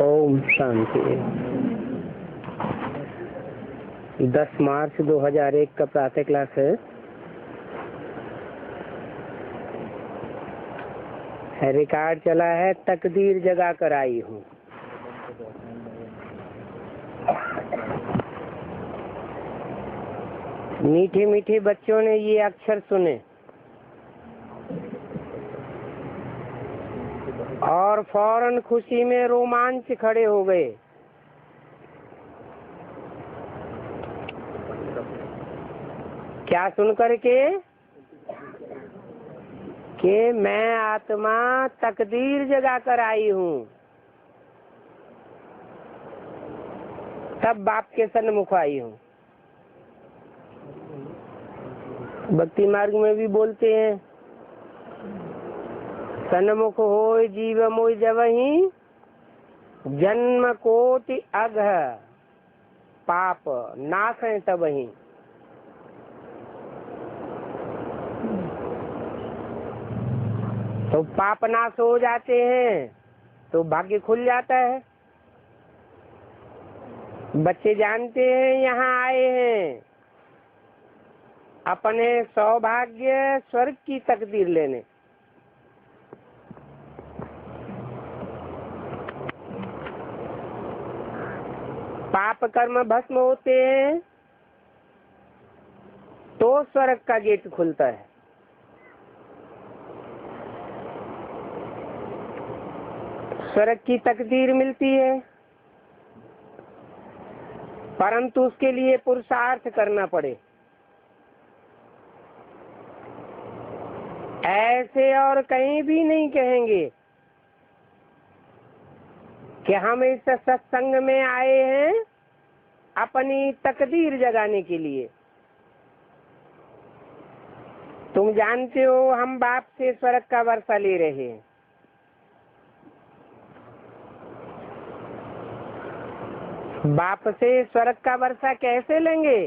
ओम शांति। 10 मार्च 2001 का प्रातः क्लास है। रिकॉर्ड चला है, तकदीर जगा कर आई हूँ। मीठे मीठे बच्चों ने ये अक्षर सुने और फौरन खुशी में रोमांच खड़े हो गए। क्या सुनकर के कि मैं आत्मा तकदीर जगा कर आई हूँ। तब बाप के सन्मुख आई हूँ। भक्ति मार्ग में भी बोलते हैं, सन्मुख होय जीव मोय जवहीं, जन्म कोटि अघ पाप नासै तबहीं। तो पाप नाश हो जाते हैं तो भाग्य खुल जाता है। बच्चे जानते हैं यहाँ आए हैं अपने सौभाग्य स्वर्ग की तकदीर लेने। पाप कर्म भस्म होते हैं तो स्वर्ग का गेट खुलता है। स्वर्ग की तकदीर मिलती है, परंतु उसके लिए पुरुषार्थ करना पड़े। ऐसे और कहीं भी नहीं कहेंगे कि हम इस सत्संग में आए हैं अपनी तकदीर जगाने के लिए। तुम जानते हो हम बाप से स्वर्ग का वर्षा ले रहे हैं। बाप से स्वर्ग का वर्षा कैसे लेंगे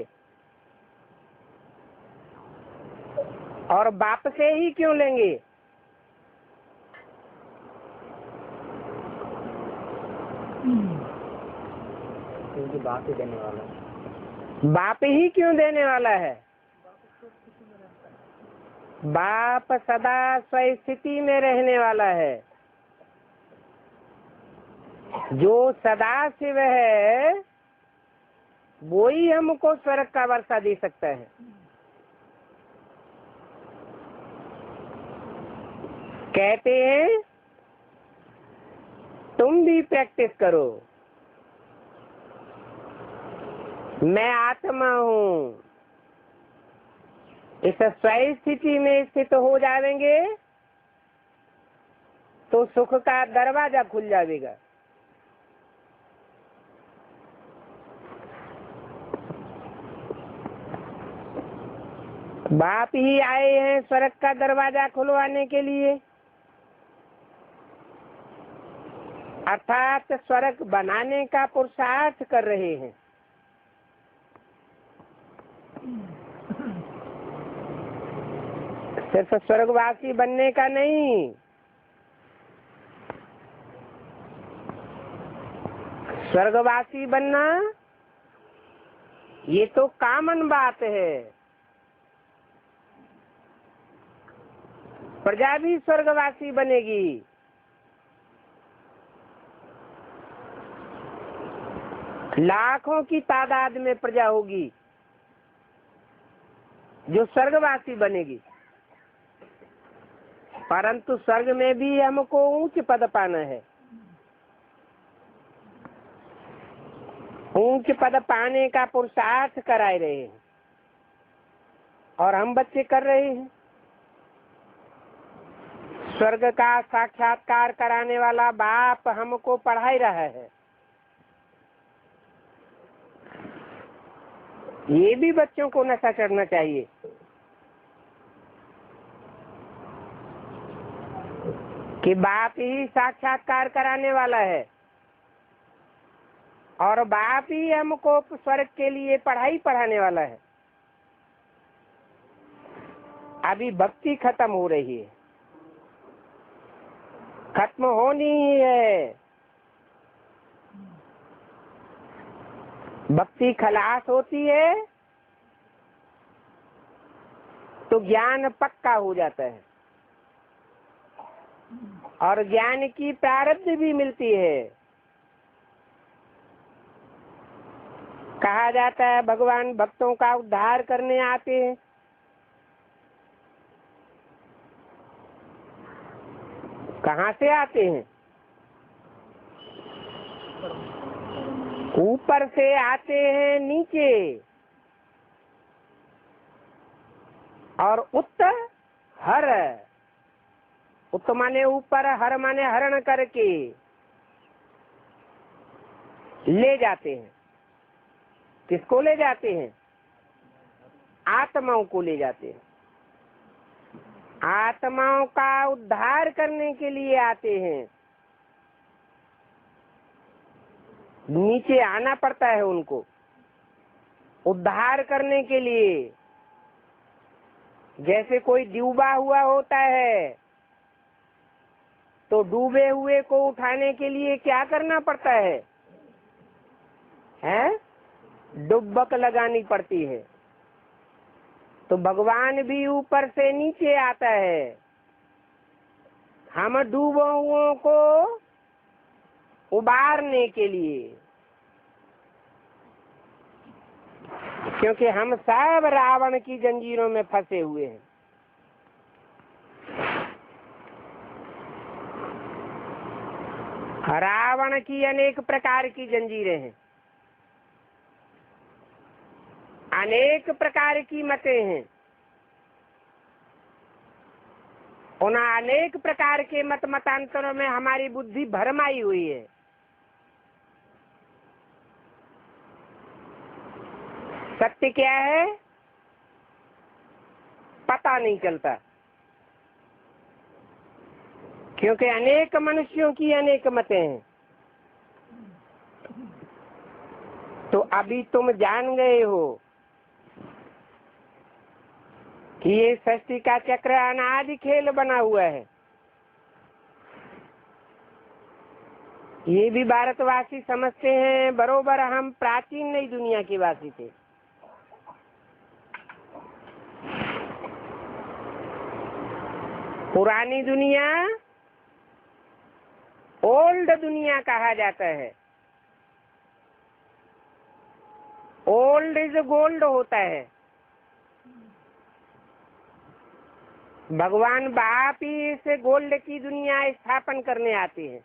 और बाप से ही क्यों लेंगे? क्योंकि बाप ही देने वाला है। बाप ही क्यों देने वाला है? बाप सदा स्वस्थिति में रहने वाला है। जो सदा शिव है वो ही हमको स्वर्ग का वर्षा दे सकता है। कहते हैं तुम भी प्रैक्टिस करो। मैं आत्मा हूँ। इस स्वस्थिति में स्थित हो जाएंगे तो सुख का दरवाजा खुल जाएगा। बाप ही आए हैं स्वर्ग का दरवाजा खुलवाने के लिए, अर्थात स्वर्ग बनाने का पुरुषार्थ कर रहे हैं। सिर्फ स्वर्गवासी बनने का नहीं, स्वर्गवासी बनना ये तो कॉमन बात है। प्रजा भी स्वर्गवासी बनेगी। लाखों की तादाद में प्रजा होगी जो स्वर्गवासी बनेगी, परंतु स्वर्ग में भी हमको ऊंच पद पाना है। ऊंच पद पाने का पुरुषार्थ कराए रहे हैं और हम बच्चे कर रहे हैं। स्वर्ग का साक्षात्कार कराने वाला बाप हमको पढ़ाई रहा है। ये भी बच्चों को नशा चढ़ना चाहिए कि बाप ही साक्षात्कार कराने वाला है और बाप ही हमको स्वर्ग के लिए पढ़ाई पढ़ाने वाला है। अभी भक्ति खत्म हो रही है, खत्म होनी ही है। भक्ति खलास होती है तो ज्ञान पक्का हो जाता है और ज्ञान की प्रारब्ध भी मिलती है। कहा जाता है भगवान भक्तों का उद्धार करने आते हैं। कहाँ से आते हैं? ऊपर से आते हैं नीचे और उत्तर हर, उत्त माने ऊपर, हर माने हरण करके ले जाते हैं। किसको ले जाते हैं? आत्माओं को ले जाते हैं। आत्माओं का उद्धार करने के लिए आते हैं। नीचे आना पड़ता है उनको उद्धार करने के लिए। जैसे कोई डूबा हुआ होता है तो डूबे हुए को उठाने के लिए क्या करना पड़ता है? डुबक लगानी पड़ती है। तो भगवान भी ऊपर से नीचे आता है हम डूबे हुओं को उबारने के लिए, क्योंकि हम सब रावण की जंजीरों में फंसे हुए हैं। रावण की अनेक प्रकार की जंजीरें हैं, अनेक प्रकार की मतें हैं। उन अनेक प्रकार के मत मतांतरों में हमारी बुद्धि भरमाई हुई है। सत्य क्या है पता नहीं चलता, क्योंकि अनेक मनुष्यों की अनेक मतें हैं। तो अभी तुम जान गए हो कि ये सृष्टि का चक्र अनादि खेल बना हुआ है। ये भी भारतवासी समझते हैं बरोबर हम प्राचीन नई दुनिया के वासी थे। पुरानी दुनिया ओल्ड दुनिया कहा जाता है। ओल्ड इज गोल्ड होता है। भगवान बाप ही इस गोल्ड की दुनिया स्थापन करने आते हैं।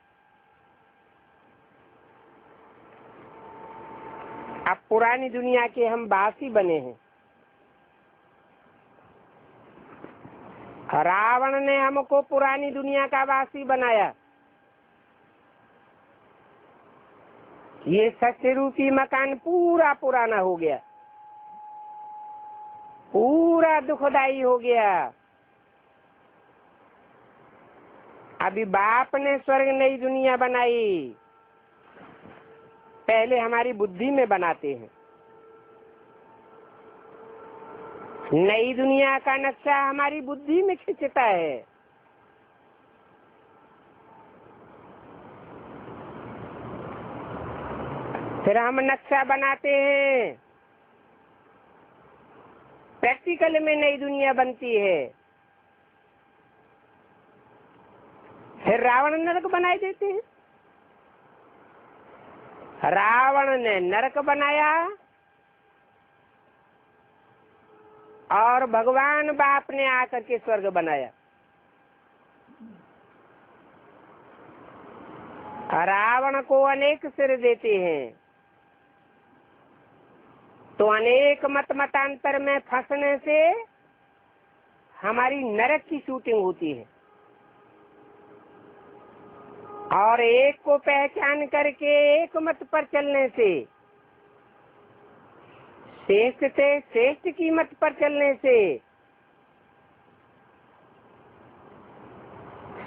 अब पुरानी दुनिया के हम वासी बने हैं। रावण ने हमको पुरानी दुनिया का वासी बनाया। ये सत्य रूपी मकान पूरा पुराना हो गया, पूरा दुखदाई हो गया। अभी बाप ने स्वर्ग नई दुनिया बनाई, पहले हमारी बुद्धि में बनाते हैं। नई दुनिया का नक्शा हमारी बुद्धि में खींचता है। फिर हम नक्शा बनाते हैं, प्रैक्टिकल में नई दुनिया बनती है। फिर रावण नरक बनाए देते हैं। रावण ने नरक बनाया और भगवान बाप ने आकर के स्वर्ग बनाया। रावण को अनेक सिर देते हैं तो अनेक मत मतांतर में फंसने से हमारी नरक की शूटिंग होती है। और एक को पहचान करके एक मत पर चलने से, श्रेष्ठ से श्रेष्ठ की मत पर चलने से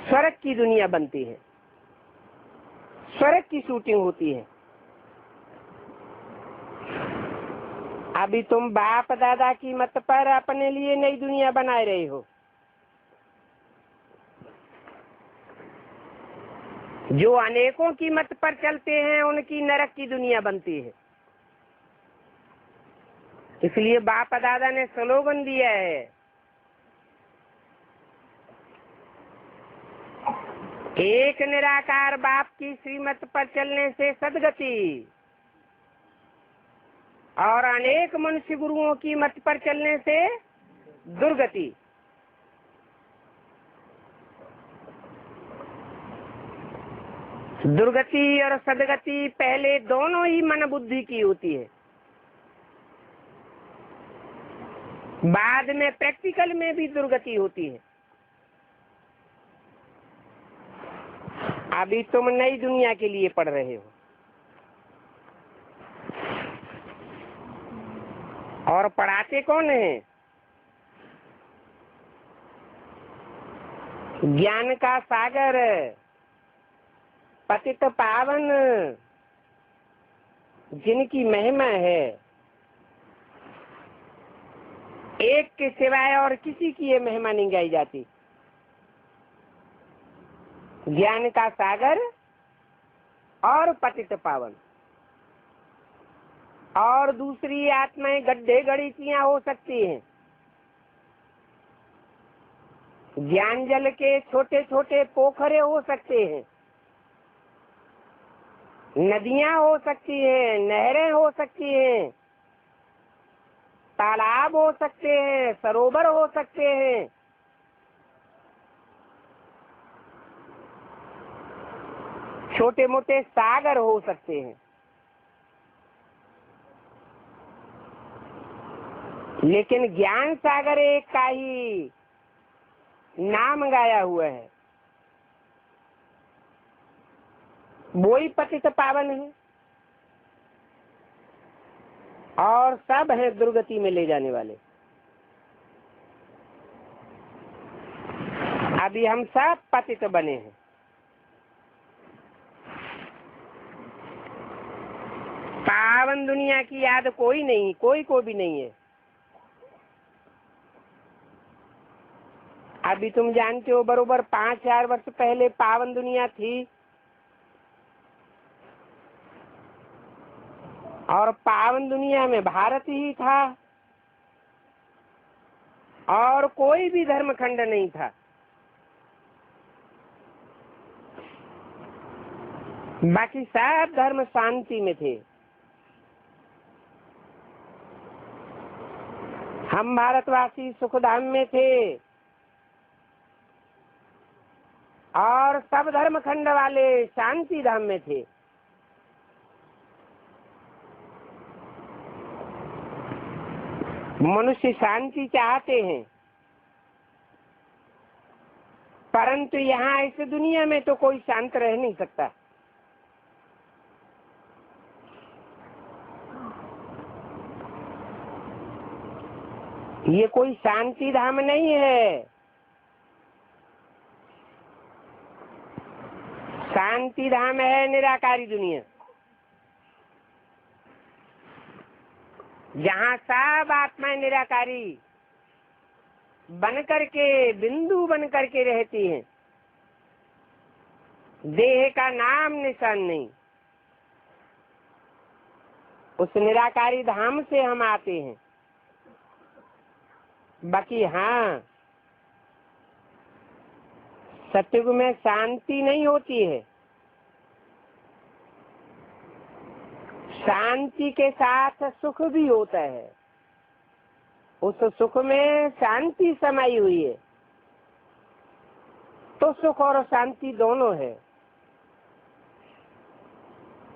स्वर्ग की दुनिया बनती है, स्वर्ग की शूटिंग होती है। अभी तुम बाप दादा की मत पर अपने लिए नई दुनिया बनाए रहे हो। जो अनेकों की मत पर चलते हैं उनकी नरक की दुनिया बनती है। इसलिए बाप दादा ने स्लोगन दिया है, एक निराकार बाप की श्रीमत पर चलने से सदगति और अनेक मनुष्य गुरुओं की मत पर चलने से दुर्गति। दुर्गति और सदगति पहले दोनों ही मन बुद्धि की होती है, बाद में प्रैक्टिकल में भी दुर्गति होती है। अभी तुम नई दुनिया के लिए पढ़ रहे हो और पढ़ाते कौन है? ज्ञान का सागर, पतित पावन, जिनकी महिमा है, एक के सिवाय और किसी की ये महिमा नहीं गाई जाती। ज्ञान का सागर और पतित पावन। और दूसरी आत्माएं गड्ढे गणितियां हो सकती हैं, ज्ञान जल के छोटे छोटे पोखरे हो सकते हैं, नदियां हो सकती हैं, नहरें हो सकती हैं, तालाब हो सकते हैं, सरोवर हो सकते हैं, छोटे मोटे सागर हो सकते हैं। लेकिन ज्ञान सागर एक का ही नाम गाया हुआ है, वो ही पतित पावन है और सब है दुर्गति में ले जाने वाले। अभी हम सब पतित बने हैं। पावन दुनिया की याद कोई नहीं, कोई को भी नहीं है। अभी तुम जानते हो बरोबर 5000 वर्ष पहले पावन दुनिया थी और पावन दुनिया में भारत ही था और कोई भी धर्मखंड नहीं था। बाकी सब धर्म शांति में थे। हम भारतवासी सुखधाम में थे और सब धर्मखंड वाले शांति धाम में थे। मनुष्य शांति चाहते हैं, परंतु यहाँ इस दुनिया में तो कोई शांत रह नहीं सकता। ये कोई शांति धाम नहीं है। शांति धाम है निराकारी दुनिया, जहाँ सब आत्माएं निराकारी बन करके, बिंदु बन करके रहती हैं। देह का नाम निशान नहीं। उस निराकारी धाम से हम आते हैं। बाकी हाँ, सत्युग में शांति नहीं होती है। शांति के साथ सुख भी होता है। उस सुख में शांति समाई हुई है, तो सुख और शांति दोनों है।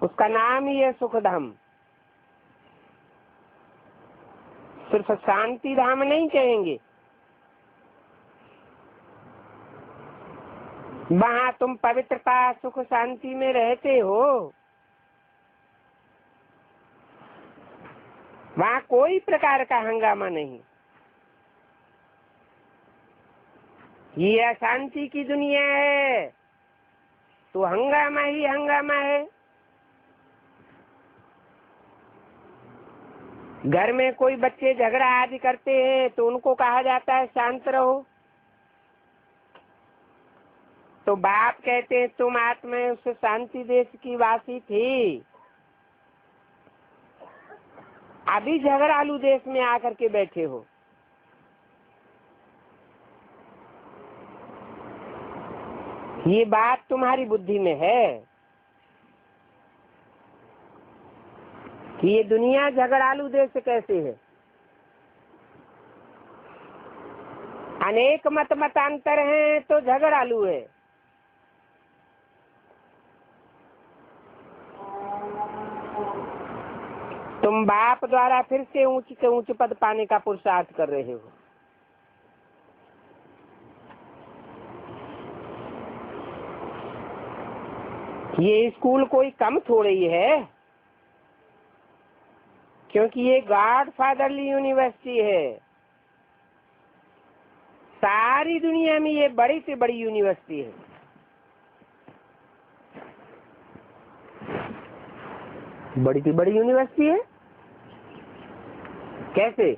उसका नाम ही है सुख धाम। सिर्फ शांति धाम नहीं कहेंगे। वहाँ तुम पवित्रता सुख शांति में रहते हो, वहाँ कोई प्रकार का हंगामा नहीं। ये अशांति की दुनिया है तो हंगामा ही हंगामा है। घर में कोई बच्चे झगड़ा आदि करते हैं तो उनको कहा जाता है शांत रहो। तो बाप कहते हैं तुम आत्मा उस शांति देश की वासी थी, अभी झगड़ालू देश में आकर के बैठे हो। ये बात तुम्हारी बुद्धि में है कि ये दुनिया झगड़ालू देश कैसे है। अनेक मतांतर हैं तो झगड़ालू है। तुम बाप द्वारा फिर से ऊंच पद पाने का पुरुषार्थ कर रहे हो। ये स्कूल कोई कम थोड़ी ही है, क्योंकि ये गॉड फादरली यूनिवर्सिटी है। सारी दुनिया में ये बड़ी से बड़ी यूनिवर्सिटी है। बड़ी से बड़ी यूनिवर्सिटी है कैसे?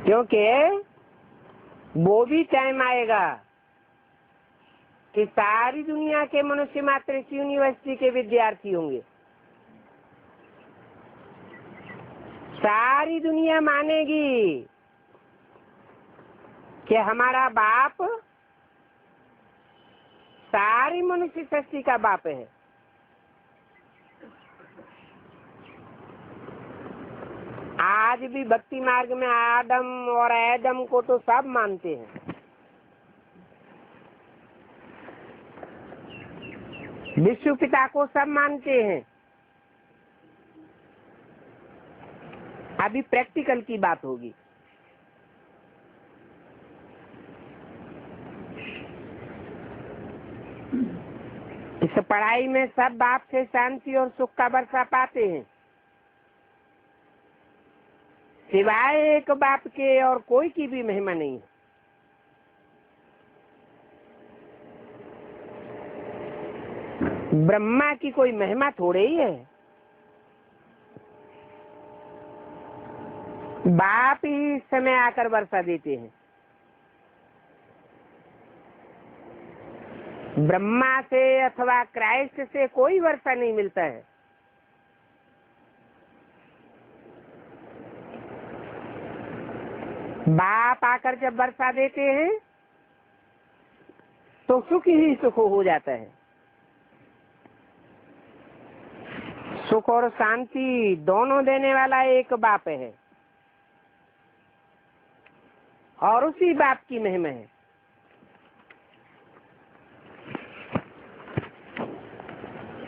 क्योंकि वो भी टाइम आएगा कि सारी दुनिया के मनुष्य मात्र इस यूनिवर्सिटी के विद्यार्थी होंगे। सारी दुनिया मानेगी कि हमारा बाप सारी मनुष्य सृष्टि का बाप है। आज भी भक्ति मार्ग में आदम और एडम को तो सब मानते हैं। विश्व पिता को सब मानते हैं। अभी प्रैक्टिकल की बात होगी। इस पढ़ाई में सब बाप से शांति और सुख का वर्षा पाते हैं, सिवाय एक बाप के और कोई की भी महिमा नहीं है। ब्रह्मा की कोई महिमा थोड़े ही है। बाप ही इस समय आकर वर्षा देते हैं। ब्रह्मा से अथवा क्राइस्ट से कोई वर्षा नहीं मिलता है। बाप आकर जब वर्षा देते हैं तो सुख ही सुख हो जाता है। सुख और शांति दोनों देने वाला एक बाप है और उसी बाप की महिमा है।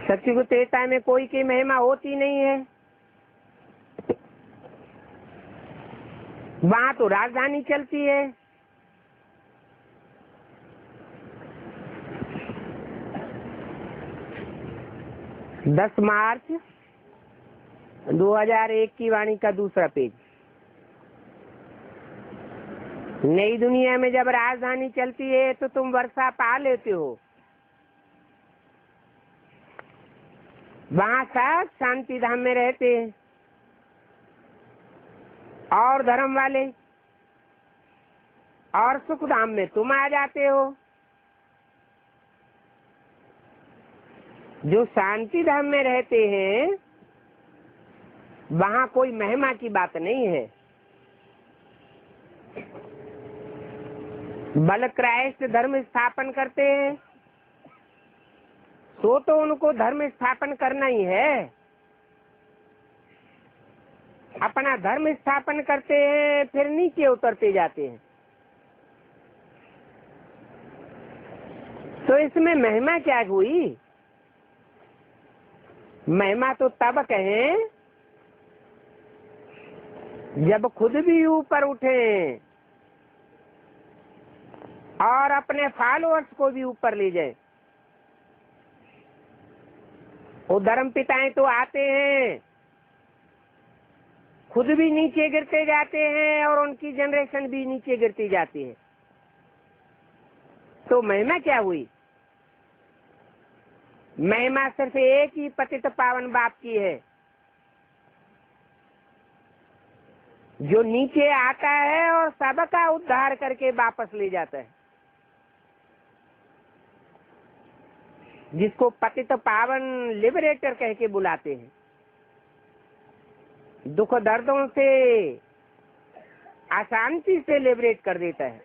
सत्युग त्रेता में कोई की महिमा होती नहीं है। वहां तो राजधानी चलती है। दस मार्च 2001 की वाणी का दूसरा पेज। नई दुनिया में जब राजधानी चलती है तो तुम वर्षा पा लेते हो। वहां सब शांति धाम में रहते हैं और धर्म वाले, और सुख धाम में तुम आ जाते हो। जो शांति धाम में रहते हैं वहां कोई महिमा की बात नहीं है। बल क्राइस्ट धर्म स्थापन करते हैं तो उनको धर्म स्थापन करना ही है। अपना धर्म स्थापन करते हैं फिर नीचे उतरते जाते हैं। तो इसमें महिमा क्या हुई? महिमा तो तब कहें जब खुद भी ऊपर उठे और अपने फॉलोअर्स को भी ऊपर ले जाए। वो धर्म पिताएं तो आते हैं, खुद भी नीचे गिरते जाते हैं और उनकी जनरेशन भी नीचे गिरती जाती है। तो महिमा क्या हुई? महिमा सिर्फ एक ही पतित पावन बाप की है, जो नीचे आता है और सबका उद्धार करके वापस ले जाता है। जिसको पतित पावन लिबरेटर कह के बुलाते हैं, दुख दर्दों से अशांति से लिबरेट कर देता है,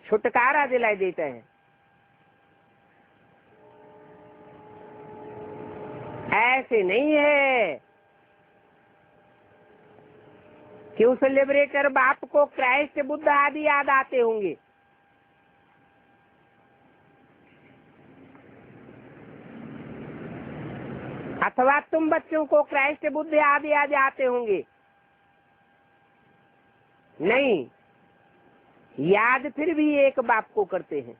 छुटकारा दिलाई देता है। ऐसे नहीं है कि उस लिबरेटर बाप को क्राइस्ट बुद्ध आदि याद आते होंगे। अथवा तुम बच्चों को क्राइस्ट बुद्ध आदि याद आते होंगे। नहीं, याद फिर भी एक बाप को करते हैं,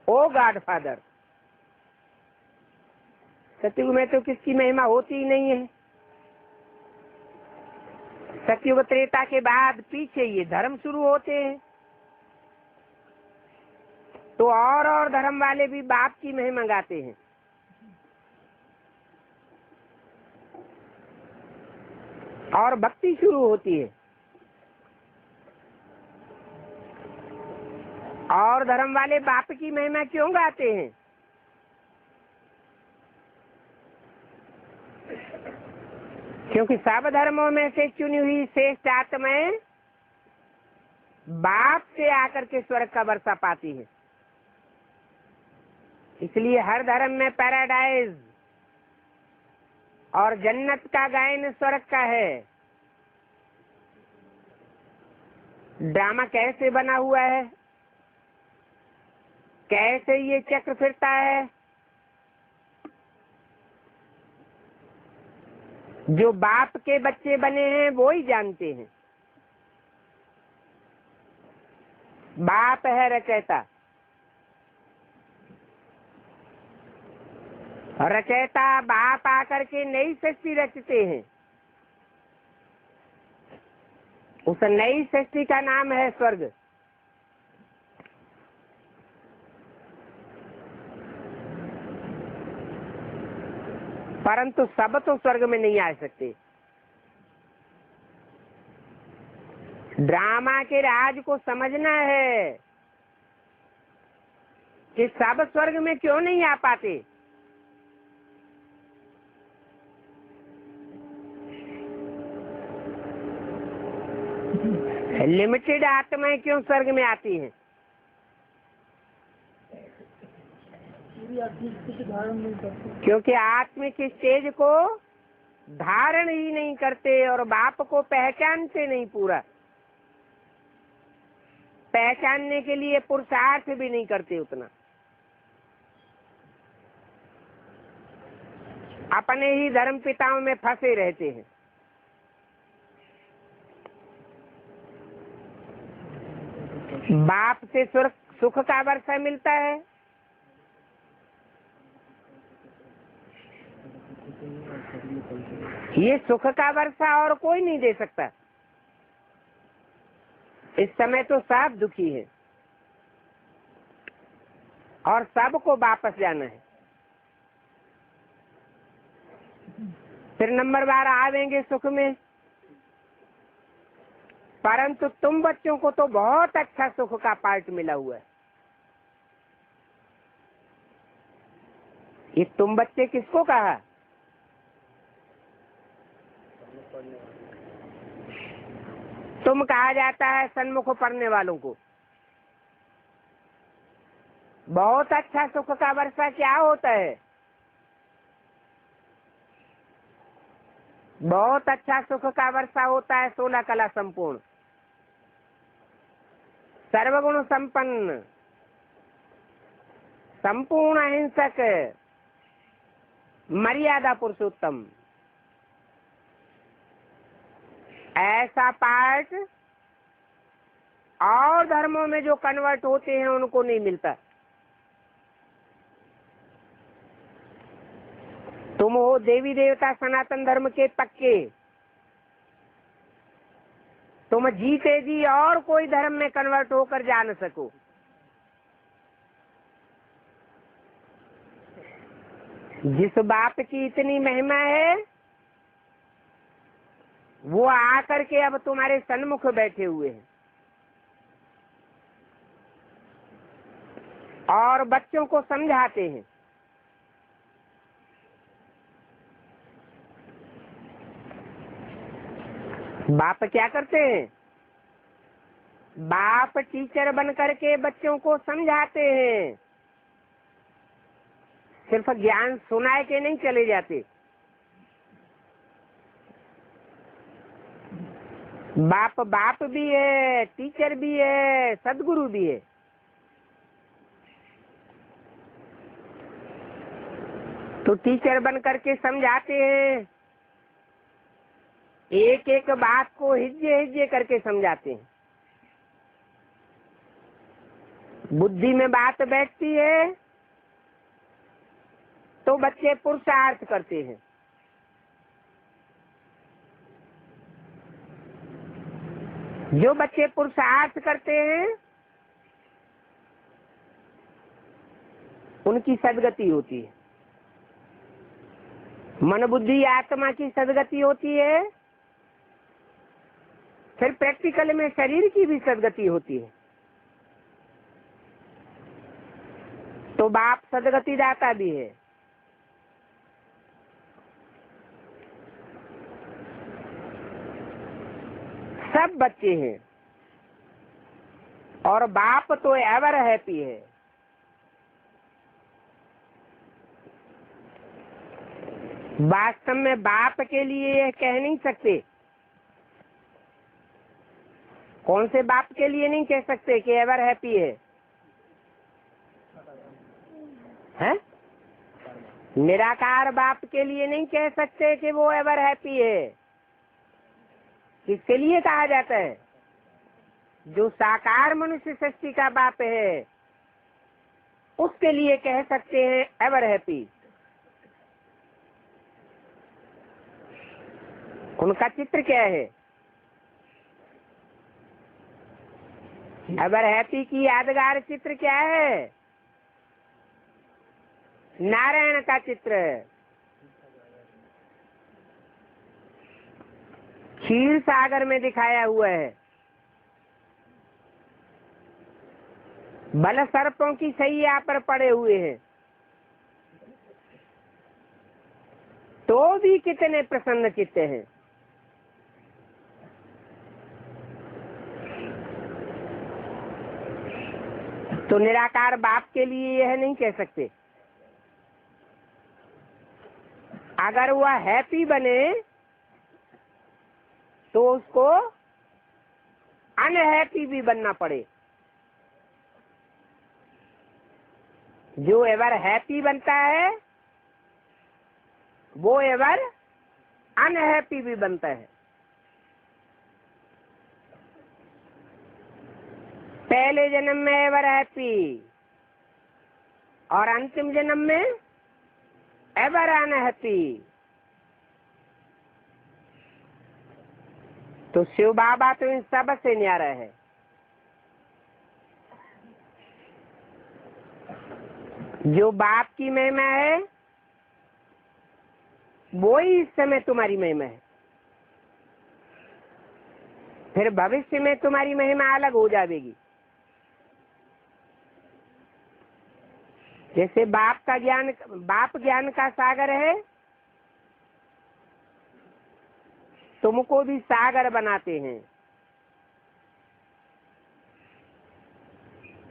ओ गॉड फादर। सतयुग में तो किसकी महिमा होती ही नहीं है। सतयुग त्रेता के बाद पीछे ये धर्म शुरू होते हैं, तो और धर्म वाले भी बाप की महिमा गाते हैं। और भक्ति शुरू होती है। और धर्म वाले बाप की महिमा क्यों गाते हैं? क्योंकि सब धर्मों में से चुनी हुई श्रेष्ठ आत्माएं बाप से आकर के स्वर्ग का वर्षा पाती है। इसलिए हर धर्म में पैराडाइज और जन्नत का गायन स्वर्ग का है। ड्रामा कैसे बना हुआ है, कैसे ये चक्र फिरता है, जो बाप के बच्चे बने हैं वो ही जानते हैं। बाप है रचयिता, रचयिता बाप आकर के नई सृष्टि रचते हैं। उस नई सृष्टि का नाम है स्वर्ग। परंतु सब तो स्वर्ग में नहीं आ सकते। ड्रामा के राज को समझना है कि सब स्वर्ग में क्यों नहीं आ पाते। लिमिटेड आत्माएं क्यों स्वर्ग में आती हैं? क्योंकि आत्मिक स्टेज को धारण ही नहीं करते और बाप को पहचानते नहीं। पूरा पहचानने के लिए पुरुषार्थ भी नहीं करते उतना। अपने ही धर्म पिताओं में फंसे रहते हैं। बाप से सुख का वर्षा मिलता है, ये सुख का वर्षा और कोई नहीं दे सकता। इस समय तो सब दुखी है और सबको वापस जाना है। फिर नंबर बार आवेंगे सुख में। परंतु तुम बच्चों को तो बहुत अच्छा सुख का पार्ट मिला हुआ है। ये तुम बच्चे किसको कहा? तुम कहा जाता है सन्मुख पढ़ने वालों को। बहुत अच्छा सुख का वर्षा क्या होता है? बहुत अच्छा सुख का वर्षा होता है 16 कला संपूर्ण, सर्वगुण संपन्न, संपूर्ण अहिंसक, मर्यादा पुरुषोत्तम। ऐसा पार्ट और धर्मों में जो कन्वर्ट होते हैं उनको नहीं मिलता। तुम हो देवी देवता सनातन धर्म के पक्के, तुम जीते जी और कोई धर्म में कन्वर्ट होकर जा न सको। जिस बाप की इतनी महिमा है वो आकर के अब तुम्हारे सन्मुख बैठे हुए हैं और बच्चों को समझाते हैं। बाप क्या करते हैं? बाप टीचर बन करके बच्चों को समझाते हैं, सिर्फ ज्ञान सुनाए के नहीं चले जाते। बाप बाप भी है, टीचर भी है, सदगुरु भी है। तो टीचर बन करके समझाते हैं, एक एक बात को हिज्जे हिज्जे करके समझाते हैं। बुद्धि में बात बैठती है तो बच्चे पुरुषार्थ करते हैं। जो बच्चे पुरुषार्थ करते हैं उनकी सदगति होती है। मन बुद्धि आत्मा की सदगति होती है, फिर प्रैक्टिकल में शरीर की भी सदगति होती है। तो बाप सदगति दाता भी है। सब बच्चे हैं और बाप तो एवर हैप्पी है। वास्तव में बाप के लिए यह कह नहीं सकते। कौन से बाप के लिए नहीं कह सकते कि एवर हैप्पी है? हैं? निराकार बाप के लिए नहीं कह सकते कि वो एवर हैप्पी है। किसके लिए कहा जाता है? जो साकार मनुष्य सृष्टि का बाप है उसके लिए कह सकते हैं एवर हैप्पी। उनका चित्र क्या है? एवर हैप्पी की यादगार चित्र क्या है? नारायण का चित्र है। क्षीर सागर में दिखाया हुआ है। बल सर्पों की सैया पर पड़े हुए हैं तो भी कितने प्रसन्न चित्त हैं। तो निराकार बाप के लिए यह नहीं कह सकते। अगर वह हैप्पी बने तो उसको अनहैप्पी भी बनना पड़े। जो एवर हैप्पी बनता है वो एवर अनहैप्पी भी बनता है। पहले जन्म में एवर हैप्पी और अंतिम जन्म में एवर अनहैप्पी। तो शिव बाबा तो इन सब से न्यारा है। जो बाप की महिमा है वो ही इस समय तुम्हारी महिमा है। फिर भविष्य में तुम्हारी महिमा अलग हो जाएगी। जैसे बाप ज्ञान का सागर है, तुमको भी सागर बनाते हैं।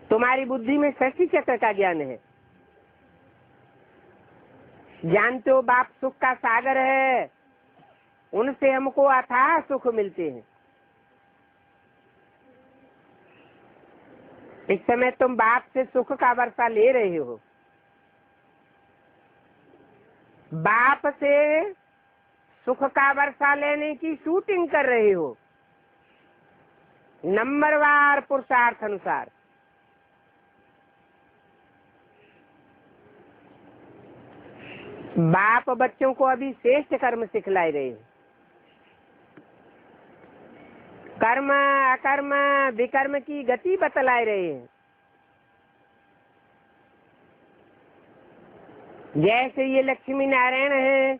तुम्हारी बुद्धि में षष्ठी चक्र का ज्ञान है। जानते हो बाप सुख का सागर है, उनसे हमको अथाह सुख मिलते हैं। इस समय तुम बाप से सुख का वर्षा ले रहे हो। बाप से सुख का वर्षा लेने की शूटिंग कर रहे हो नंबरवार पुरुषार्थ अनुसार। बाप बच्चों को अभी श्रेष्ठ कर्म सिखलाए रहे हैं। कर्म अकर्म विकर्म की गति बतलाए रहे हैं। जैसे ये लक्ष्मी नारायण हैं,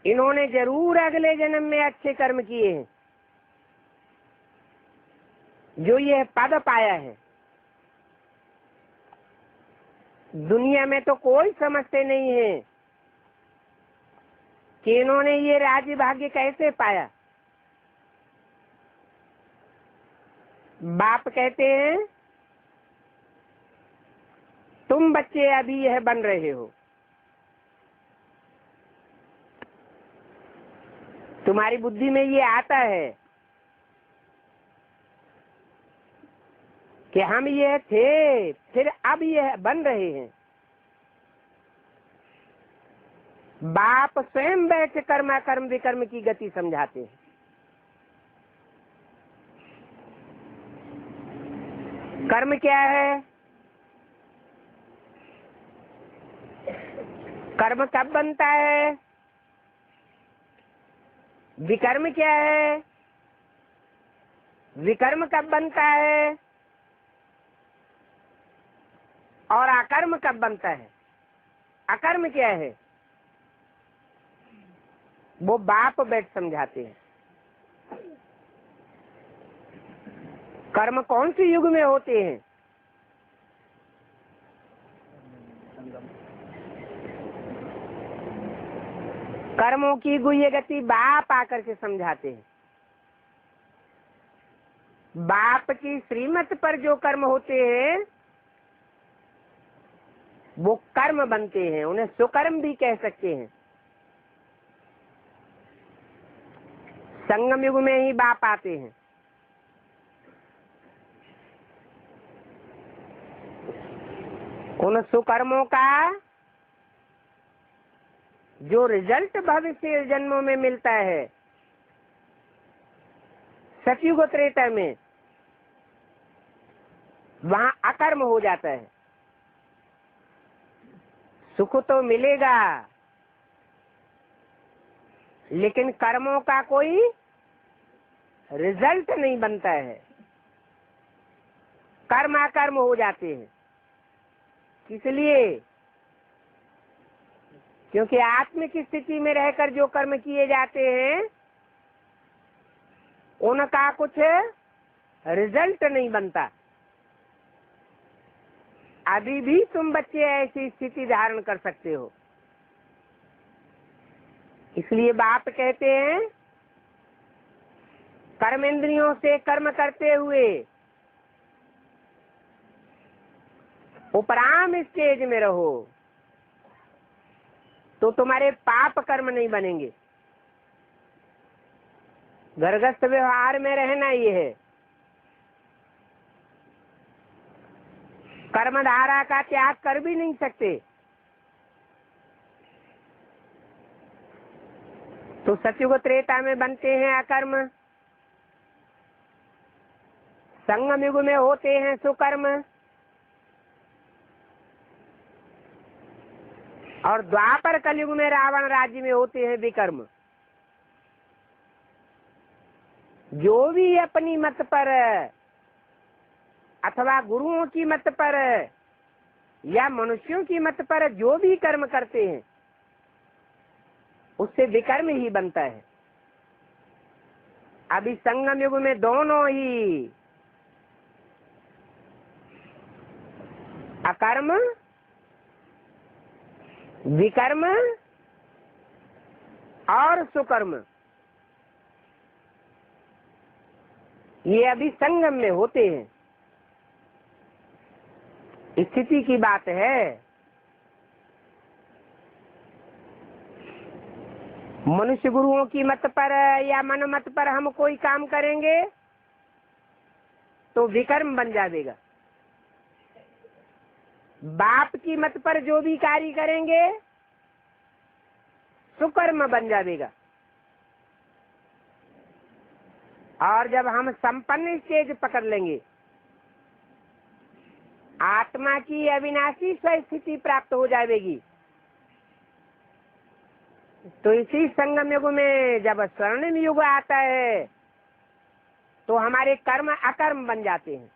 इन्होंने जरूर अगले जन्म में अच्छे कर्म किए हैं जो ये पद पाया है। दुनिया में तो कोई समझते नहीं है कि इन्होंने ये राज्य भाग्य कैसे पाया। बाप कहते हैं तुम बच्चे अभी यह बन रहे हो, तुम्हारी बुद्धि में ये आता है कि हम यह थे, फिर अब यह बन रहे हैं। बाप स्वयं बैठ कर्मा कर्म विकर्म की गति समझाते हैं। कर्म क्या है? कर्म कब बनता है? विकर्म क्या है? विकर्म कब बनता है? और अकर्म कब बनता है? अकर्म क्या है? वो बाप बैठ समझाते हैं। कर्म कौन से युग में होते हैं? कर्मों की गुह्य गति बाप आकर के समझाते हैं। बाप की श्रीमत पर जो कर्म होते हैं वो कर्म बनते हैं, उन्हें सुकर्म भी कह सकते हैं। संगम युग में ही बाप आते हैं। उन सुकर्मों का जो रिजल्ट भविष्य जन्मों में मिलता है, सतयुग त्रेता में वहां अकर्म हो जाता है। सुख तो मिलेगा लेकिन कर्मों का कोई रिजल्ट नहीं बनता है, कर्म अकर्म हो जाते हैं। इसलिए क्योंकि आत्म की स्थिति में रहकर जो कर्म किए जाते हैं उनका कुछ रिजल्ट नहीं बनता। अभी भी तुम बच्चे ऐसी स्थिति धारण कर सकते हो। इसलिए बाप कहते हैं कर्म इंद्रियों से कर्म करते हुए उपराम स्टेज में रहो तो तुम्हारे पाप कर्म नहीं बनेंगे। घरगस्थ व्यवहार में रहना ये है। कर्मधारा का त्याग कर भी नहीं सकते तो सतयुग त्रेता में बनते हैं अकर्म, संगम युग में होते हैं सुकर्म, और द्वापर कलयुग में रावण राज्य में होते हैं विकर्म। जो भी अपनी मत पर अथवा गुरुओं की मत पर या मनुष्यों की मत पर जो भी कर्म करते हैं उससे विकर्म ही बनता है। अभी संगम युग में दोनों ही अकर्म विकर्म और सुकर्म ये अभी संगम में होते हैं। स्थिति की बात है। मनुष्य गुरुओं की मत पर या मन मत पर हम कोई काम करेंगे तो विकर्म बन जाएगा। बाप की मत पर जो भी कार्य करेंगे सुकर्म बन जाएगा। और जब हम संपन्न स्टेज पकड़ लेंगे, आत्मा की अविनाशी स्थिति प्राप्त हो जाएगी, तो इसी संगम युग में जब स्वर्णिम युग आता है तो हमारे कर्म अकर्म बन जाते हैं।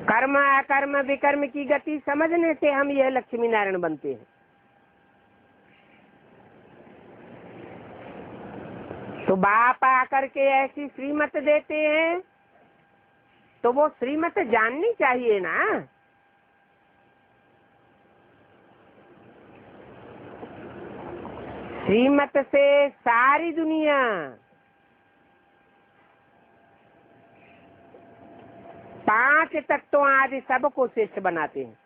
कर्म अकर्म विकर्म की गति समझने से हम यह लक्ष्मी नारायण बनते हैं। तो तो बाप आकर के ऐसी श्रीमत देते हैं तो वो श्रीमत जाननी चाहिए ना। श्रीमत से सारी दुनिया पांच तत्वों आदि सबको श्रेष्ठ बनाते हैं।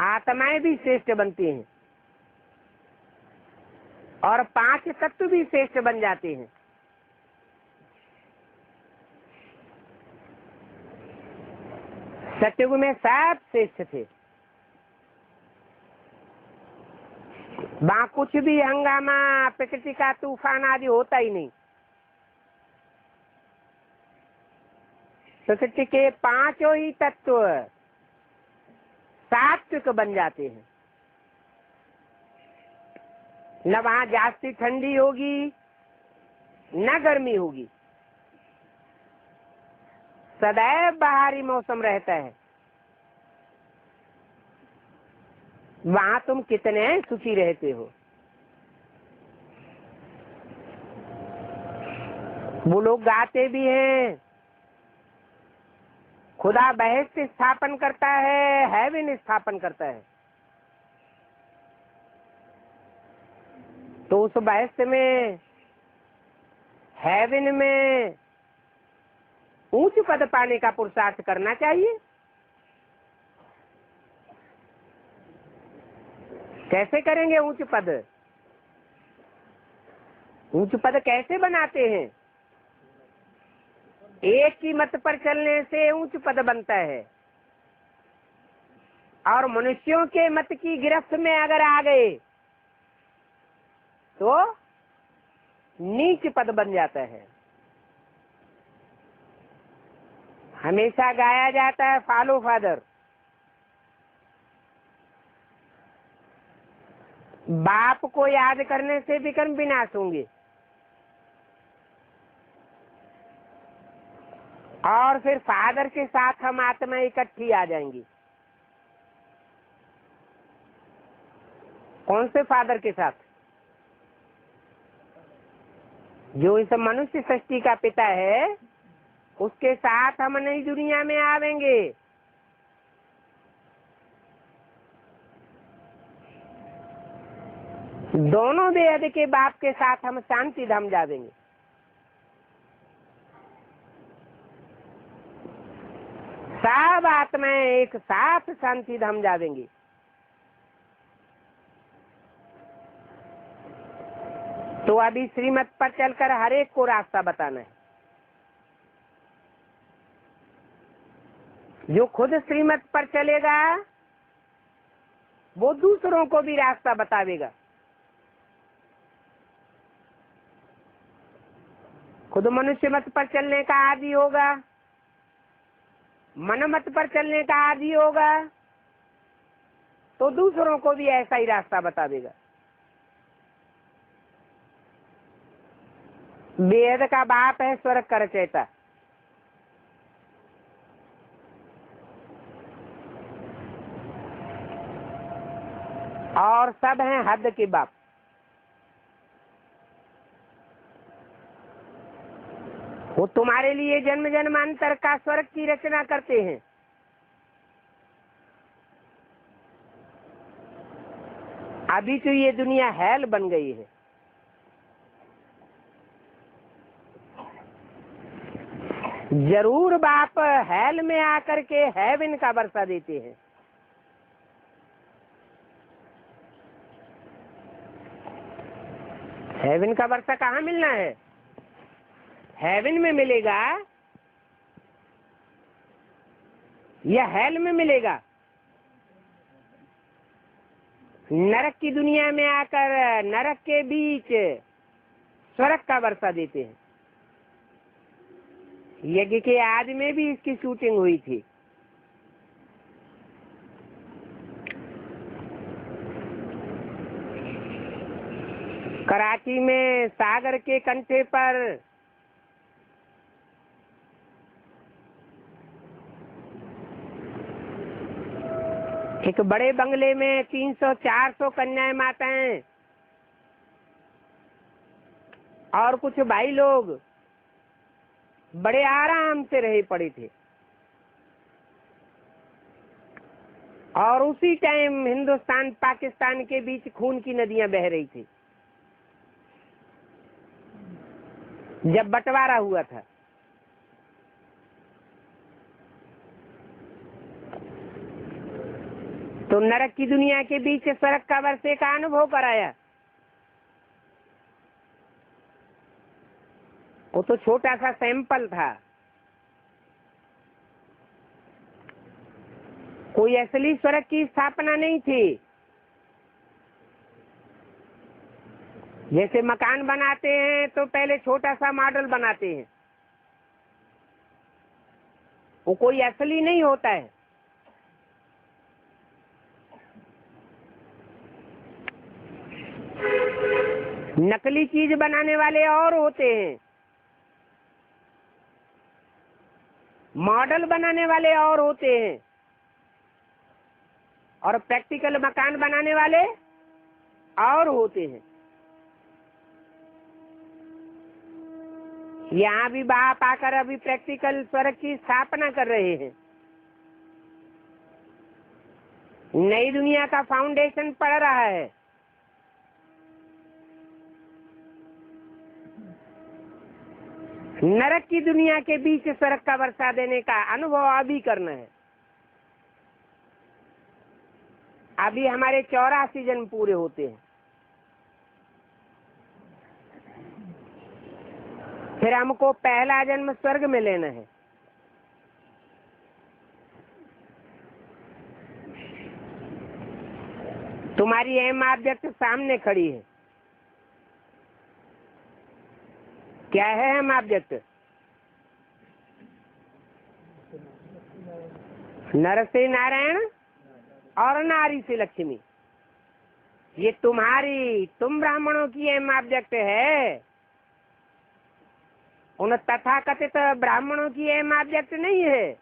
आत्माएं भी श्रेष्ठ बनती हैं और पांच तत्व भी श्रेष्ठ बन जाते हैं। सतयुग में सब श्रेष्ठ थे, वहां कुछ भी हंगामा प्रकृति का तूफान आदि होता ही नहीं। प्रकृति के पांचों ही तत्व सात्विक बन जाते हैं। न वहां जास्ती ठंडी होगी न गर्मी होगी, सदैव बाहरी मौसम रहता है। वहां तुम कितने सुखी रहते हो। वो लोग गाते भी हैं, खुदा बहश्त स्थापन करता है, हेवन स्थापन करता है। तो उस बहश्त में, हेवन में ऊंच पद पाने का पुरुषार्थ करना चाहिए। कैसे करेंगे ऊंच पद? ऊंच पद कैसे बनाते हैं? एक की मत पर चलने से ऊंच पद बनता है, और मनुष्यों के मत की गिरफ्त में अगर आ गए तो नीच पद बन जाता है। हमेशा गाया जाता है फॉलो फादर। बाप को याद करने से विकर्म विनाश होंगे, और फिर फादर के साथ हम आत्मा इकट्ठी आ जाएंगी। कौन से फादर के साथ? जो इस मनुष्य सृष्टि का पिता है, उसके साथ हम नई दुनिया में आवेंगे। दोनों बेहद के बाप के साथ हम शांति धाम जावेंगे। सब आत्माएं एक साथ शांति धाम जावेंगी। तो अभी श्रीमत पर चलकर हर एक को रास्ता बताना है। जो खुद श्रीमत पर चलेगा वो दूसरों को भी रास्ता बतावेगा। खुद मनुष्य मत पर चलने का आदी होगा, मन मत पर चलने का आदी होगा, तो दूसरों को भी ऐसा ही रास्ता बतावेगा। वेद का बाप है स्वर्ग का रचयिता। और सब हैं हद के बाप। वो तुम्हारे लिए जन्म जन्मांतर का स्वर्ग की रचना करते हैं। अभी तो ये दुनिया हेल बन गई है। जरूर बाप हेल में आकर के हेवन का वर्षा देते हैं। हेवन का वर्षा कहाँ मिलना है? हेवन में मिलेगा या हेल में मिलेगा? नरक की दुनिया में आकर नरक के बीच स्वर्ग का वर्षा देते हैं। यज्ञ के आदि में भी इसकी शूटिंग हुई थी। कराची में सागर के कंठे पर एक बड़े बंगले में 300-400 कन्याएं माताएं और कुछ भाई लोग बड़े आराम से रहे पड़े थे। और उसी टाइम हिंदुस्तान पाकिस्तान के बीच खून की नदियां बह रही थी, जब बंटवारा हुआ था। तो नरक की दुनिया के बीच सड़क का वर्षे का अनुभव कराया। वो तो छोटा सा सैंपल था, कोई असली स्वर्ग की स्थापना नहीं थी। जैसे मकान बनाते हैं तो पहले छोटा सा मॉडल बनाते हैं, वो कोई असली नहीं होता है। नकली चीज बनाने वाले और होते हैं, मॉडल बनाने वाले और होते हैं, और प्रैक्टिकल मकान बनाने वाले और होते हैं। यहाँ भी बाप आकर अभी प्रैक्टिकल स्वर्ग की स्थापना कर रहे हैं। नई दुनिया का फाउंडेशन पड़ रहा है। नरक की दुनिया के बीच स्वर्ग का वर्षा देने का अनुभव अभी करना है। अभी हमारे 84 जन्म पूरे होते हैं, फिर हमको पहला जन्म स्वर्ग में लेना है। तुम्हारी एम ऑब्जेक्ट सामने खड़ी है। क्या है एम ऑब्जेक्ट? नर से नारायण और नारी से लक्ष्मी। ये तुम ब्राह्मणों की एम ऑब्जेक्ट है। उन तथाकथित ब्राह्मणों की एम ऑब्जेक्ट नहीं है।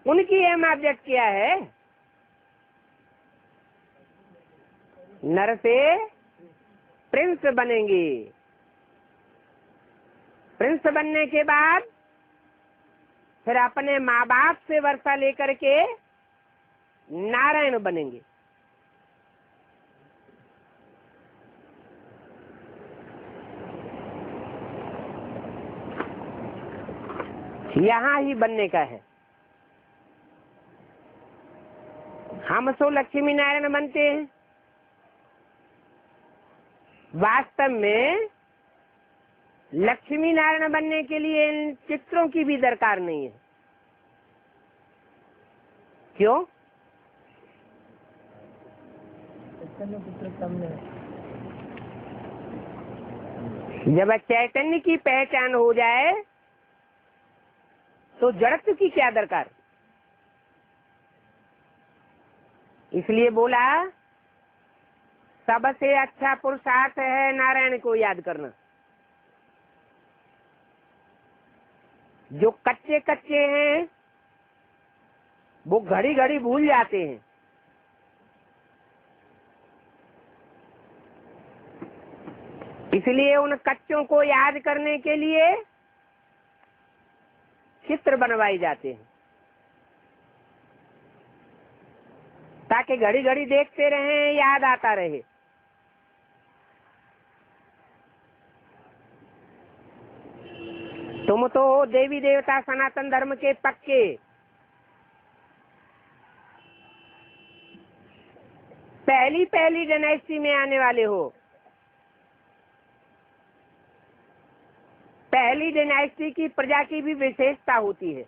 उनकी एम ऑब्जेक्ट क्या है? नर से प्रिंस बनेंगे। प्रिंस बनने के बाद फिर अपने माँ बाप से वर्षा लेकर के नारायण बनेंगे। यहाँ ही बनने का है। हम सो लक्ष्मी नारायण बनते हैं। वास्तव में लक्ष्मी नारायण बनने के लिए इन चित्रों की भी दरकार नहीं है। क्यों? जब चैतन्य की पहचान हो जाए तो जड़त्व की क्या दरकार। इसलिए बोला सबसे अच्छा पुरुषार्थ है नारायण को याद करना। जो कच्चे कच्चे हैं वो घड़ी घड़ी भूल जाते हैं। इसलिए उन कच्चों को याद करने के लिए चित्र बनवाए जाते हैं, ताकि घड़ी घड़ी देखते रहें, याद आता रहे। तुम तो हो देवी देवता सनातन धर्म के पक्के। पहली डायनेस्टी में आने वाले हो। पहली डायनेस्टी की प्रजा की भी विशेषता होती है।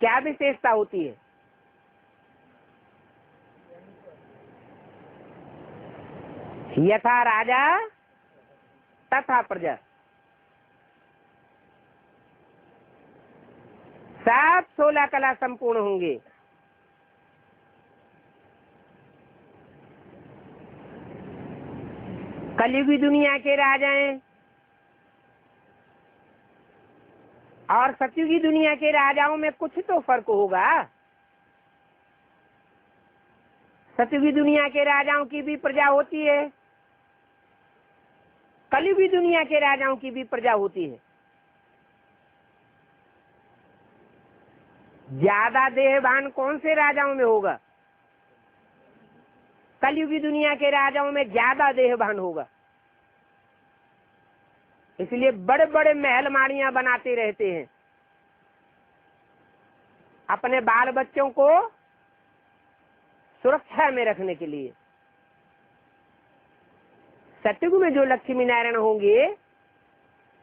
क्या विशेषता होती है? यथा राजा तथा प्रजा। सब 16 कला संपूर्ण होंगे। कलयुगी दुनिया के राजाएं और सतयुगी दुनिया के राजाओं में कुछ तो फर्क होगा। सतयुगी दुनिया के राजाओं की भी प्रजा होती है, कलयुगी दुनिया के राजाओं की भी प्रजा होती है। ज्यादा देहभान कौन से राजाओं में होगा? कलयुगी दुनिया के राजाओं में ज्यादा देहभान होगा। इसलिए बड़े बड़े महल माड़ियां बनाते रहते हैं अपने बाल बच्चों को सुरक्षा में रखने के लिए। सतयुग में जो लक्ष्मी नारायण होंगे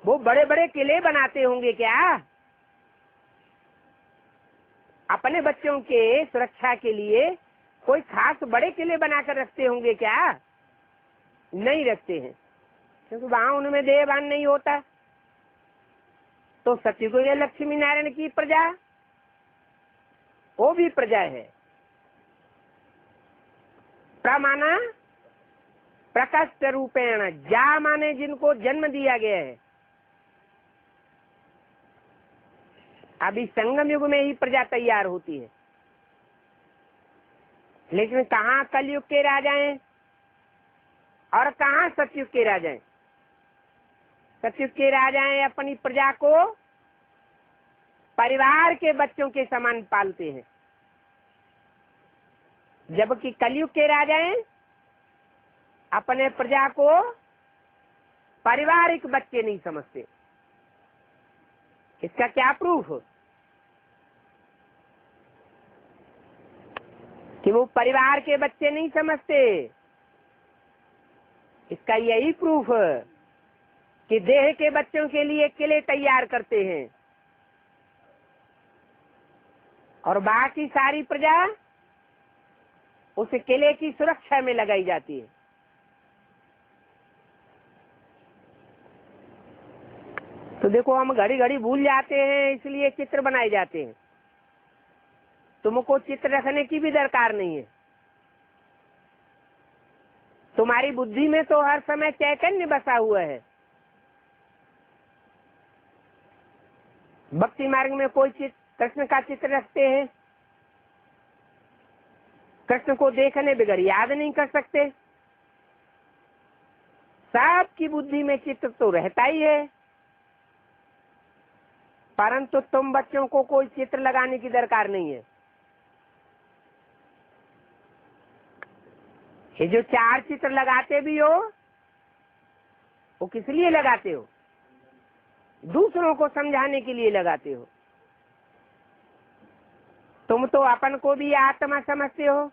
वो बड़े बड़े किले बनाते होंगे क्या? अपने बच्चों के सुरक्षा के लिए कोई खास बड़े किले बनाकर रखते होंगे क्या? नहीं रखते हैं, क्योंकि वहां उनमें देहभान नहीं होता। तो सतयुग में लक्ष्मी नारायण की प्रजा वो भी प्रजा है। प्रमाना प्रकाश रूपेण, जा माने जिनको जन्म दिया गया है। अभी संगम युग में ही प्रजा तैयार होती है, लेकिन कहाँ कलयुग के राजा हैं और कहाँ सतयुग के राजा हैं? सतयुग के राजा हैं अपनी प्रजा को परिवार के बच्चों के समान पालते हैं, जबकि कलयुग के राजा हैं अपने प्रजा को पारिवारिक बच्चे नहीं समझते। इसका क्या प्रूफ कि वो परिवार के बच्चे नहीं समझते? इसका यही प्रूफ कि देह के बच्चों के लिए किले तैयार करते हैं और बाकी सारी प्रजा उस किले की सुरक्षा में लगाई जाती है। तो देखो, हम घड़ी घड़ी भूल जाते हैं, इसलिए चित्र बनाए जाते हैं। तुमको चित्र रखने की भी दरकार नहीं है। तुम्हारी बुद्धि में तो हर समय चैतन्य बसा हुआ है। भक्ति मार्ग में कोई कृष्ण का चित्र रखते हैं, कृष्ण को देखने बगैर याद नहीं कर सकते। सबकी बुद्धि में चित्र तो रहता ही है, परंतु तुम बच्चों को कोई चित्र लगाने की दरकार नहीं है। ये जो 4 चित्र लगाते भी हो, वो किस लिए लगाते हो? दूसरों को समझाने के लिए लगाते हो। तुम तो अपन को भी आत्मा समझते हो,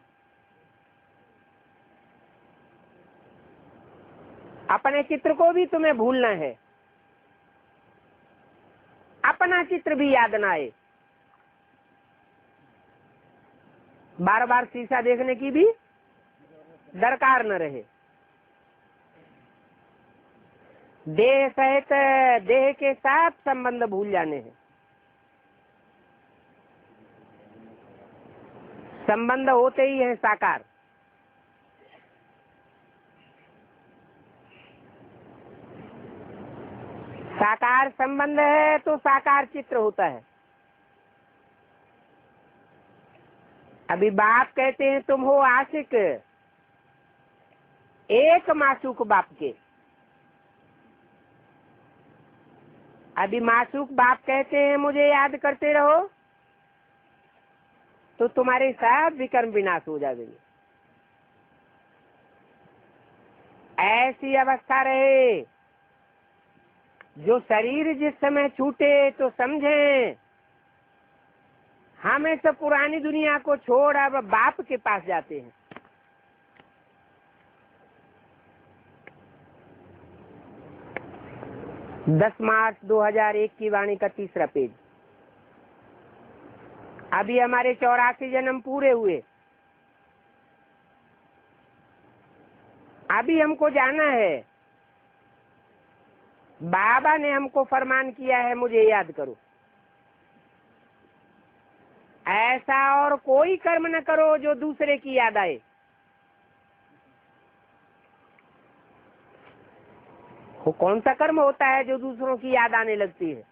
अपने चित्र को भी तुम्हें भूलना है, अपना चित्र भी याद ना आए। बार बार शीशा देखने की भी दरकार न रहे। देह सहित देह के साथ संबंध भूल जाने हैं। संबंध होते ही है साकार। साकार संबंध है तो साकार चित्र होता है। अभी बाप कहते हैं तुम हो आशिक एक मासूक बाप के। अभी मासूक बाप कहते हैं मुझे याद करते रहो, तो तुम्हारे सब विकर्म विनाश हो जाएंगे। ऐसी अवस्था रहे जो शरीर जिस समय छूटे तो समझे हमें सब पुरानी दुनिया को छोड़ अब बाप के पास जाते हैं। दस मार्च 2001 की वाणी का 3रा पेज। अभी हमारे 84 जन्म पूरे हुए। अभी हमको जाना है। बाबा ने हमको फरमान किया है मुझे याद करो। ऐसा और कोई कर्म न करो जो दूसरे की याद आए। वो कौन सा कर्म होता है जो दूसरों की याद आने लगती है?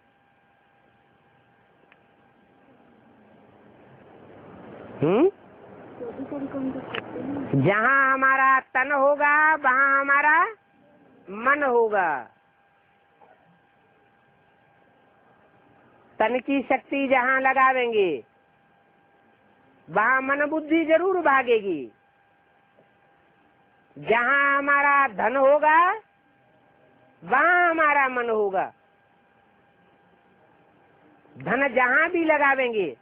जहाँ हमारा तन होगा वहाँ हमारा मन होगा। तन की शक्ति जहाँ लगावेंगे वहाँ मन बुद्धि जरूर भागेगी। जहाँ हमारा धन होगा वहाँ हमारा मन होगा। धन जहाँ भी लगावेंगे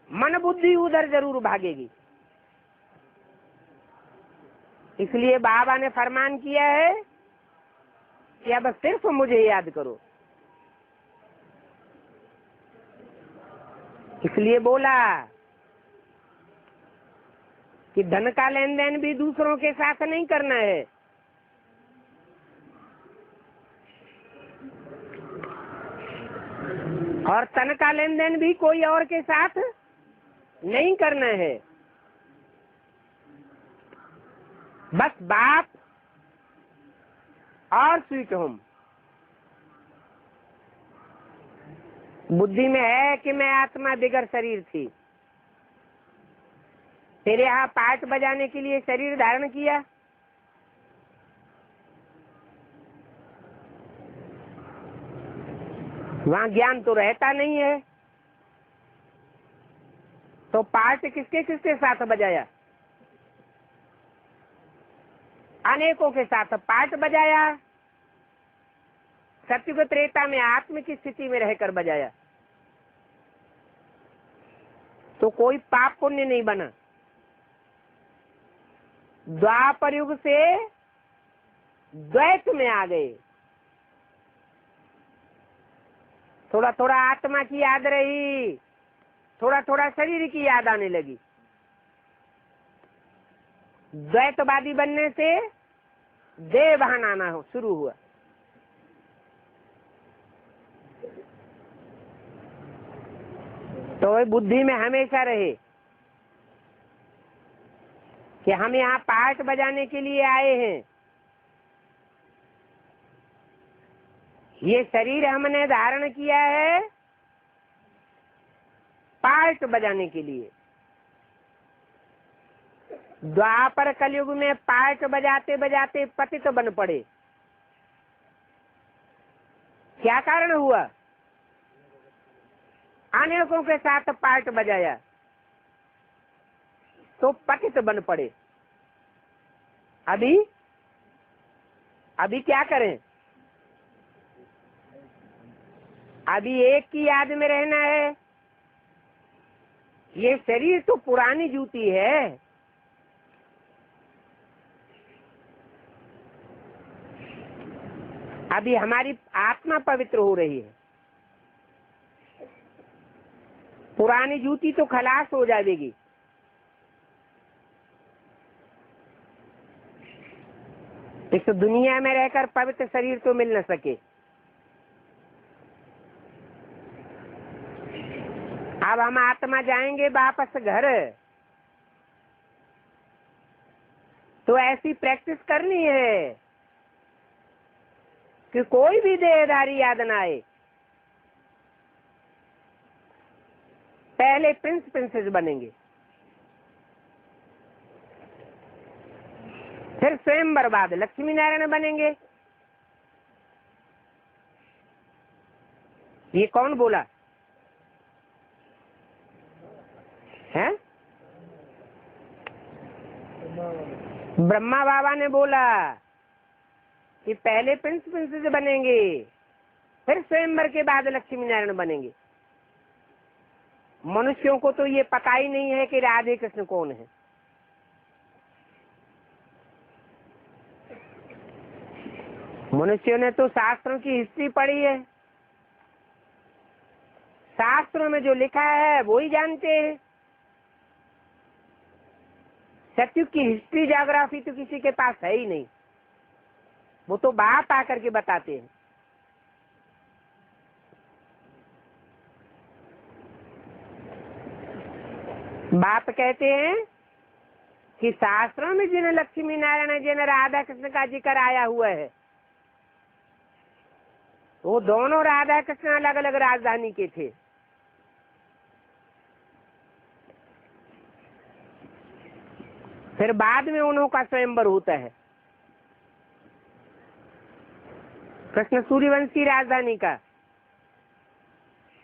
मन बुद्धि उधर जरूर भागेगी। इसलिए बाबा ने फरमान किया है कि अब सिर्फ मुझे याद करो। इसलिए बोला कि धन का लेन देन भी दूसरों के साथ नहीं करना है। और तन का लेन देन भी कोई और के साथ नहीं करना है। बस बाप और स्वीट होम। बुद्धि में है कि मैं आत्मा बिगर शरीर थी। तेरे यहाँ पाठ बजाने के लिए शरीर धारण किया। वहाँ ज्ञान तो रहता नहीं है, तो पाठ किसके किसके साथ बजाया? अनेकों के साथ पाठ बजाया। सत्युग त्रेता में आत्म की स्थिति में रहकर बजाया, तो कोई पाप पुण्य नहीं बना। द्वापर युग से द्वैत में आ गए। थोड़ा थोड़ा आत्मा की याद रही, थोड़ा थोड़ा शरीर की याद आने लगी। द्वैतवादी बनने से देह भान आना शुरू हुआ। तो बुद्धि में हमेशा रहे कि हम यहाँ पाठ बजाने के लिए आए हैं। ये शरीर हमने धारण किया है पाठ बजाने के लिए। द्वापर कलयुग में पाठ बजाते बजाते पतित बन पड़े। क्या कारण हुआ? अनेकों के साथ पाठ बजाया तो पतित बन पड़े। अभी क्या करें? अभी एक की याद में रहना है। ये शरीर तो पुरानी जूती है। अभी हमारी आत्मा पवित्र हो रही है। पुरानी जूती तो खलास हो जाएगी। इस दुनिया में रहकर पवित्र शरीर तो मिल न सके। अब हम आत्मा जाएंगे वापस घर, तो ऐसी प्रैक्टिस करनी है कि कोई भी देहधारी याद न आए। पहले प्रिंस प्रिंसेस बनेंगे, फिर स्वयं बर्बाद लक्ष्मी नारायण बनेंगे। ये कौन बोला है? ब्रह्मा बाबा ने बोला कि पहले प्रिंस प्रिंसेस बनेंगे, फिर स्वयंवर के बाद लक्ष्मी नारायण बनेंगे। मनुष्यों को तो ये पता ही नहीं है कि राधे कृष्ण कौन है। मनुष्यों ने तो शास्त्रों की हिस्ट्री पढ़ी है। शास्त्रों में जो लिखा है वो ही जानते हैं। सत्युग की हिस्ट्री ज्योग्राफी तो किसी के पास है ही नहीं। वो तो बाप आकर के बताते हैं। बाप कहते हैं कि शास्त्रों में जिन लक्ष्मी नारायण जिन राधा कृष्ण का जिक्र आया हुआ है, वो दोनों राधा कृष्ण अलग अलग राजधानी के थे। फिर बाद में उन्हों का स्वयंवर होता है। कृष्ण सूर्यवंशी राजधानी का,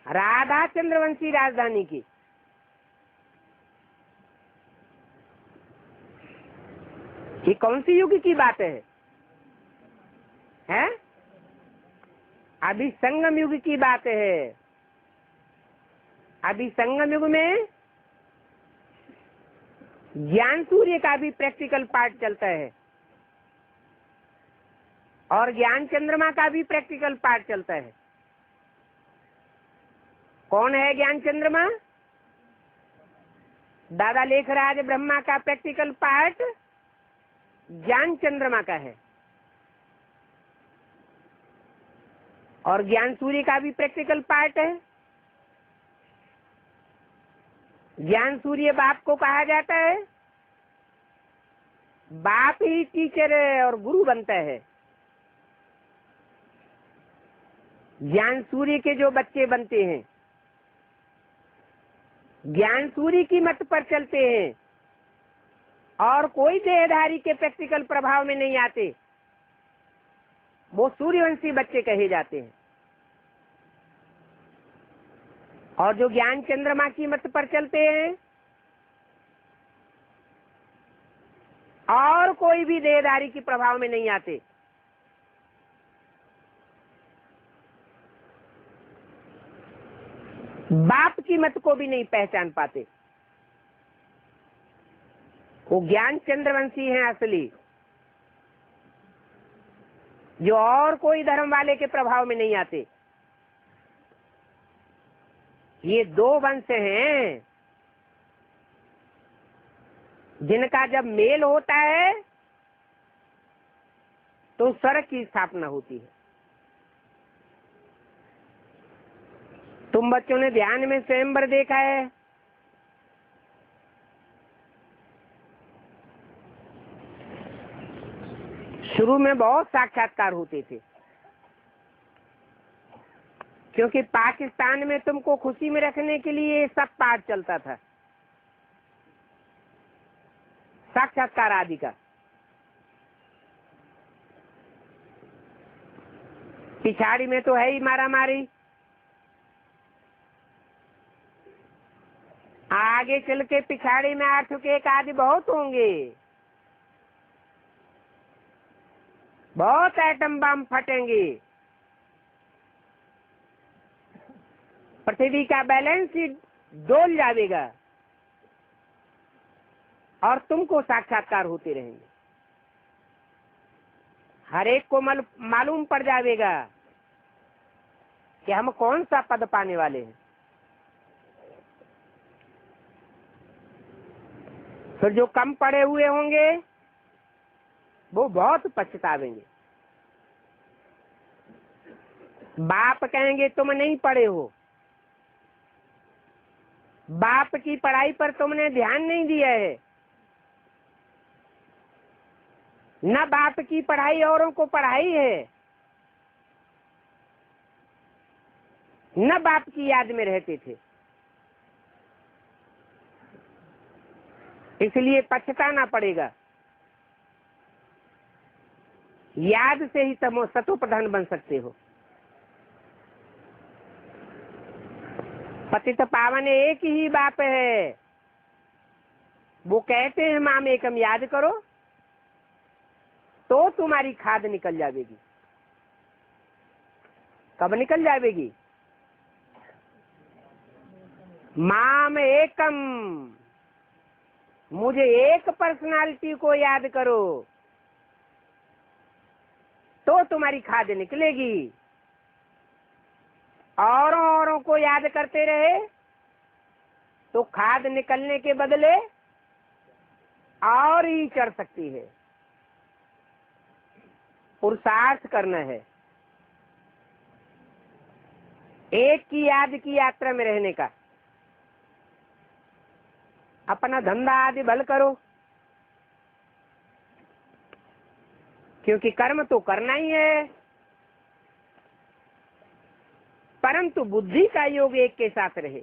राधा चंद्रवंशी राजधानी की। ये कौन सी युग की बात है? हैं? अभी संगम युग की बात है। अभी संगम युग में ज्ञान सूर्य का भी प्रैक्टिकल पार्ट चलता है और ज्ञान चंद्रमा का भी प्रैक्टिकल पार्ट चलता है। कौन है ज्ञान चंद्रमा? दादा लेखराज ब्रह्मा का प्रैक्टिकल पार्ट ज्ञान चंद्रमा का है और ज्ञान सूर्य का भी प्रैक्टिकल पार्ट है। ज्ञान सूर्य बाप को कहा जाता है, बाप ही टीचर है और गुरु बनता है। ज्ञान सूर्य के जो बच्चे बनते हैं, ज्ञान सूर्य की मत पर चलते हैं और कोई देहधारी के प्रैक्टिकल प्रभाव में नहीं आते, वो सूर्यवंशी बच्चे कहे जाते हैं। और जो ज्ञान चंद्रमा की मत पर चलते हैं और कोई भी देहधारी के प्रभाव में नहीं आते, बाप की मत को भी नहीं पहचान पाते, वो ज्ञान चंद्रवंशी हैं असली, जो और कोई धर्म वाले के प्रभाव में नहीं आते। ये दो वंश हैं जिनका जब मेल होता है तो स्वर्ग की स्थापना होती है। तुम बच्चों ने ध्यान में स्वयंवर देखा है, शुरू में बहुत साक्षात्कार होते थे क्योंकि पाकिस्तान में तुमको खुशी में रखने के लिए सब पाठ चलता था, साक्षात्कार आदि का। पिछाड़ी में तो है ही मारा मारी, आगे चल के पिछाड़ी में 8 के एक आदि बहुत होंगे, बहुत एटम बम फटेंगे, पृथ्वी का बैलेंस ही डोल जाएगा और तुमको साक्षात्कार होते रहेंगे। हर एक को मालूम पड़ जाएगा कि हम कौन सा पद पाने वाले हैं। फिर जो कम पढ़े हुए होंगे वो बहुत पछतावेंगे। बाप कहेंगे तुम नहीं पढ़े हो, बाप की पढ़ाई पर तुमने ध्यान नहीं दिया है, न बाप की पढ़ाई औरों को पढ़ाई है, न बाप की याद में रहते थे, इसलिए पछताना पड़ेगा। याद से ही तुम सतो प्रधान बन सकते हो। पतित पावन एक ही बाप है, वो कहते हैं माम एकम याद करो तो तुम्हारी खाद निकल जाएगी। कब निकल जाएगी? माम एकम, मुझे एक पर्सनालिटी को याद करो तो तुम्हारी खाद निकलेगी। औरों को याद करते रहे तो खाद निकलने के बदले और ही चढ़ सकती है। पुरुषार्थ करना है, एक की याद की यात्रा में रहने का। अपना धंधा आदि भल करो, क्योंकि कर्म तो करना ही है, परंतु बुद्धि का योग एक के साथ रहे।